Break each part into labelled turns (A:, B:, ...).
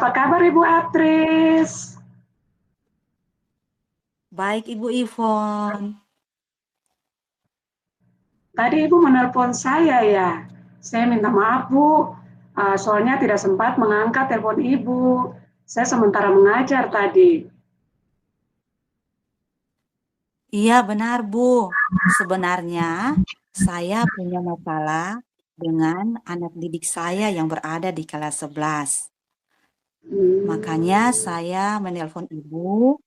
A: Apa kabar Ibu Atris?
B: Baik, Ibu Ivon.
A: Tadi Ibu menelpon saya ya. Saya minta maaf Bu, soalnya tidak sempat mengangkat telepon Ibu. Saya sementara mengajar tadi.
B: Iya, benar, Bu. Sebenarnya saya punya masalah dengan anak didik saya yang berada di kelas 11. Makanya
A: Hmm,
B: saya menelpon Ibu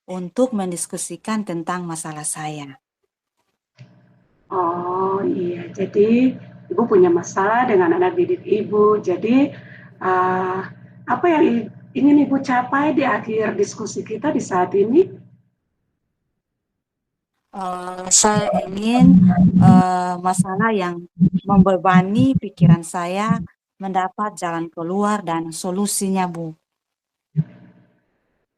B: untuk mendiskusikan tentang masalah saya.
A: oh iya, jadi Ibu punya masalah dengan anak didik Ibu. Jadi uh, apa yang ingin Ibu capai di akhir diskusi kita di saat ini?
B: Saya ingin masalah yang membebani pikiran saya mendapat jalan keluar dan solusinya, Bu.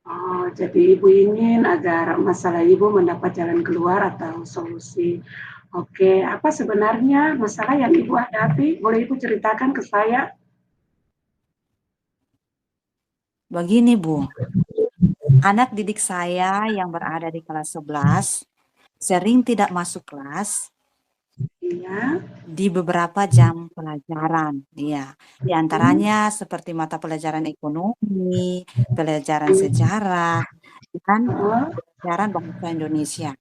A: Oh, jadi Ibu ingin agar masalah Ibu mendapat jalan keluar atau solusi. Oke, apa sebenarnya masalah yang Ibu hadapi? Boleh Ibu ceritakan ke saya?
B: Begini, Bu. Anak didik saya yang berada di kelas 11 sering tidak masuk kelas
A: Iya.
B: di beberapa jam pelajaran. Ya, di
A: Hmm.
B: antaranya seperti mata pelajaran ekonomi, pelajaran sejarah, dan
A: Oh,
B: pelajaran bahasa Indonesia.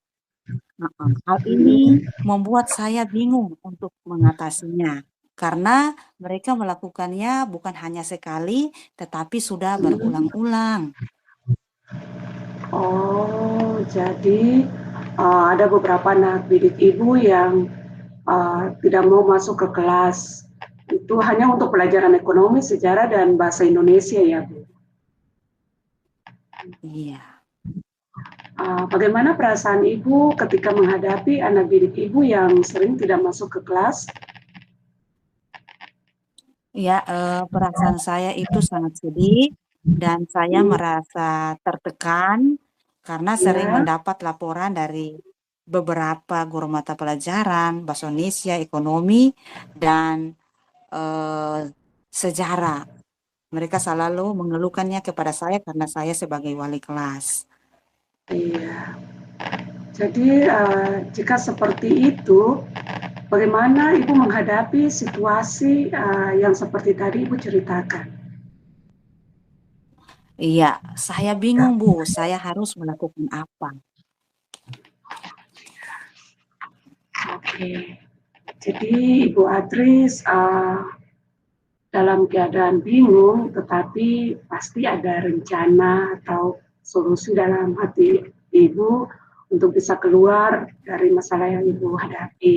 B: Hal ini
A: hmm.
B: membuat saya bingung untuk mengatasinya karena mereka melakukannya bukan hanya sekali, tetapi sudah
A: Hmm.
B: berulang-ulang.
A: Oh, jadi ada beberapa anak didik Ibu yang tidak mau masuk ke kelas. Itu hanya untuk pelajaran ekonomi, sejarah, dan bahasa Indonesia ya, Bu.
B: Iya.
A: Bagaimana perasaan Ibu ketika menghadapi anak didik Ibu yang sering tidak masuk ke kelas?
B: Ya, perasaan saya itu sangat sedih dan saya
A: Hmm,
B: merasa tertekan karena sering
A: ya,
B: mendapat laporan dari beberapa guru mata pelajaran bahasa Indonesia, ekonomi, dan eh, sejarah. Mereka selalu mengeluhkannya kepada saya karena saya sebagai wali kelas.
A: iya. Jadi jika seperti itu, bagaimana Ibu menghadapi situasi yang seperti tadi Ibu ceritakan?
B: Iya, saya bingung, Bu. Saya harus melakukan apa?
A: Oke, jadi Ibu Atris dalam keadaan bingung, tetapi pasti ada rencana atau solusi dalam hati Ibu untuk bisa keluar dari masalah yang Ibu hadapi.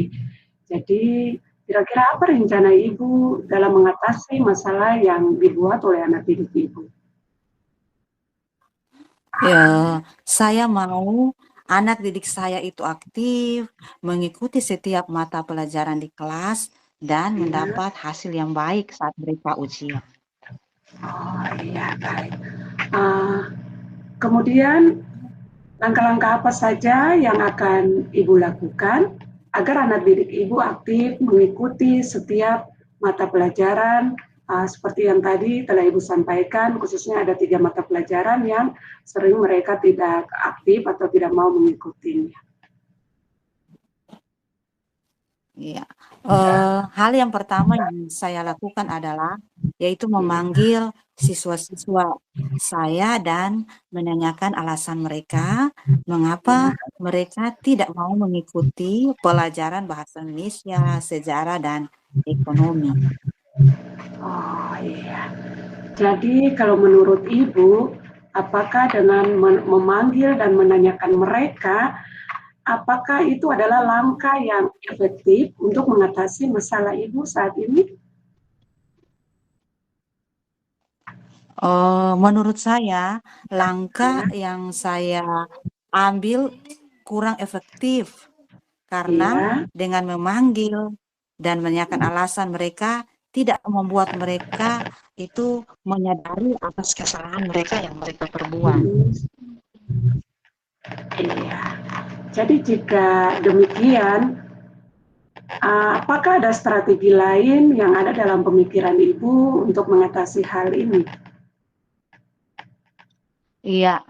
A: Jadi, kira-kira apa rencana Ibu dalam mengatasi masalah yang dibuat oleh anak didik Ibu?
B: Ya, saya mau anak didik saya itu aktif, mengikuti setiap mata pelajaran di kelas, dan
A: Ya,
B: mendapat hasil yang baik saat mereka ujian.
A: oh iya baik. Uh, Kemudian langkah-langkah apa saja yang akan Ibu lakukan agar anak didik Ibu aktif mengikuti setiap mata pelajaran seperti yang tadi telah Ibu sampaikan, khususnya ada 3 mata pelajaran yang sering mereka tidak aktif atau tidak mau mengikutinya.
B: Ya, hal yang pertama yang saya lakukan adalah yaitu memanggil siswa-siswa saya dan menanyakan alasan mereka mengapa
A: Ya.
B: mereka tidak mau mengikuti pelajaran bahasa Indonesia, sejarah, dan ekonomi.
A: Oh iya. Jadi kalau menurut Ibu, apakah dengan memanggil dan menanyakan mereka, apakah itu adalah langkah yang efektif untuk mengatasi masalah Ibu saat ini?
B: Menurut saya, langkah
A: Ya,
B: yang saya ambil kurang efektif karena
A: iya.
B: dengan memanggil dan menanyakan alasan mereka tidak membuat mereka itu menyadari atas kesalahan mereka yang mereka perbuat.
A: Mm, iya. Jadi jika demikian, apakah ada strategi lain yang ada dalam pemikiran Ibu untuk mengatasi hal ini?
B: Iya,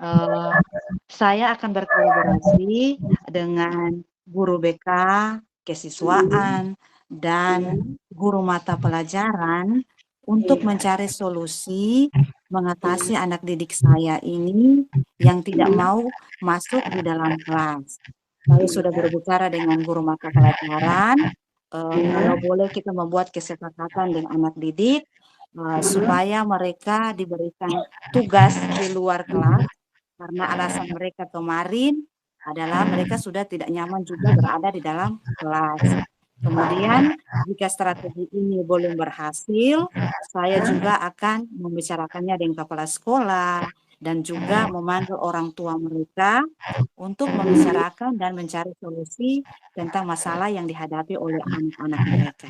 B: saya akan berkolaborasi dengan guru BK,
A: Mm,
B: kesiswaan, dan
A: iya,
B: guru mata pelajaran untuk
A: iya,
B: mencari solusi mengatasi
A: iya,
B: anak didik saya ini yang tidak
A: iya,
B: mau masuk di dalam kelas. Saya sudah
A: iya,
B: berbicara dengan guru mata pelajaran, kalau
A: iya,
B: boleh kita membuat kesepakatan dengan anak didik supaya mereka diberikan tugas di luar kelas karena alasan mereka kemarin adalah mereka sudah tidak nyaman juga berada di dalam kelas. Kemudian, jika strategi ini belum berhasil, saya juga akan membicarakannya dengan kepala sekolah dan juga memanggil orang tua mereka untuk
A: iya.
B: membicarakan dan mencari solusi tentang masalah yang dihadapi oleh anak-anak mereka.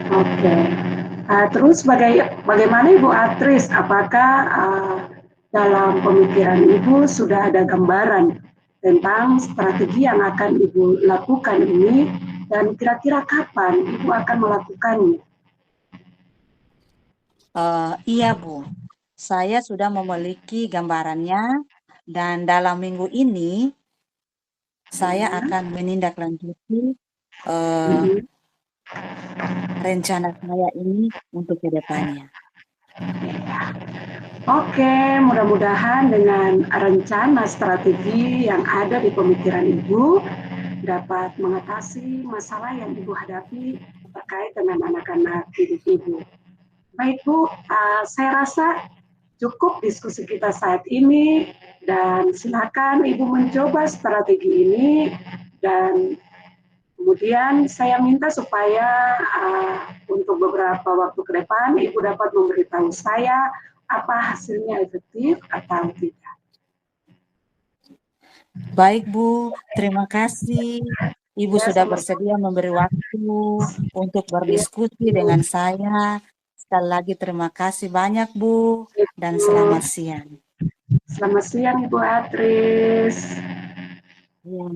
A: Oke. Terus bagaimana Ibu Atris? Apakah dalam pemikiran Ibu sudah ada gambaran tentang strategi yang akan Ibu lakukan ini dan kira-kira kapan Ibu akan melakukannya?
B: Iya, Bu. Saya sudah memiliki gambarannya dan dalam minggu ini saya
A: Ya.
B: akan menindaklanjuti eh,
A: Mm-mm.
B: rencana saya ini untuk ke depannya.
A: Oke, mudah-mudahan dengan rencana strategi yang ada di pemikiran Ibu dapat mengatasi masalah yang Ibu hadapi terkait dengan anak-anak didik Ibu. Baik Bu, saya rasa cukup diskusi kita saat ini dan silakan Ibu mencoba strategi ini dan kemudian saya minta supaya untuk beberapa waktu ke depan Ibu dapat memberitahu saya apa hasilnya efektif atau tidak.
B: Baik, Bu. Terima kasih. Ibu
A: Ya,
B: sudah
A: sama-sama.
B: bersedia memberi waktu untuk
A: Ya,
B: berdiskusi
A: Bu.
B: dengan saya. Sekali lagi terima kasih banyak, Bu, dan
A: Bu.
B: selamat siang.
A: Selamat siang Ibu Atris.
B: Ya.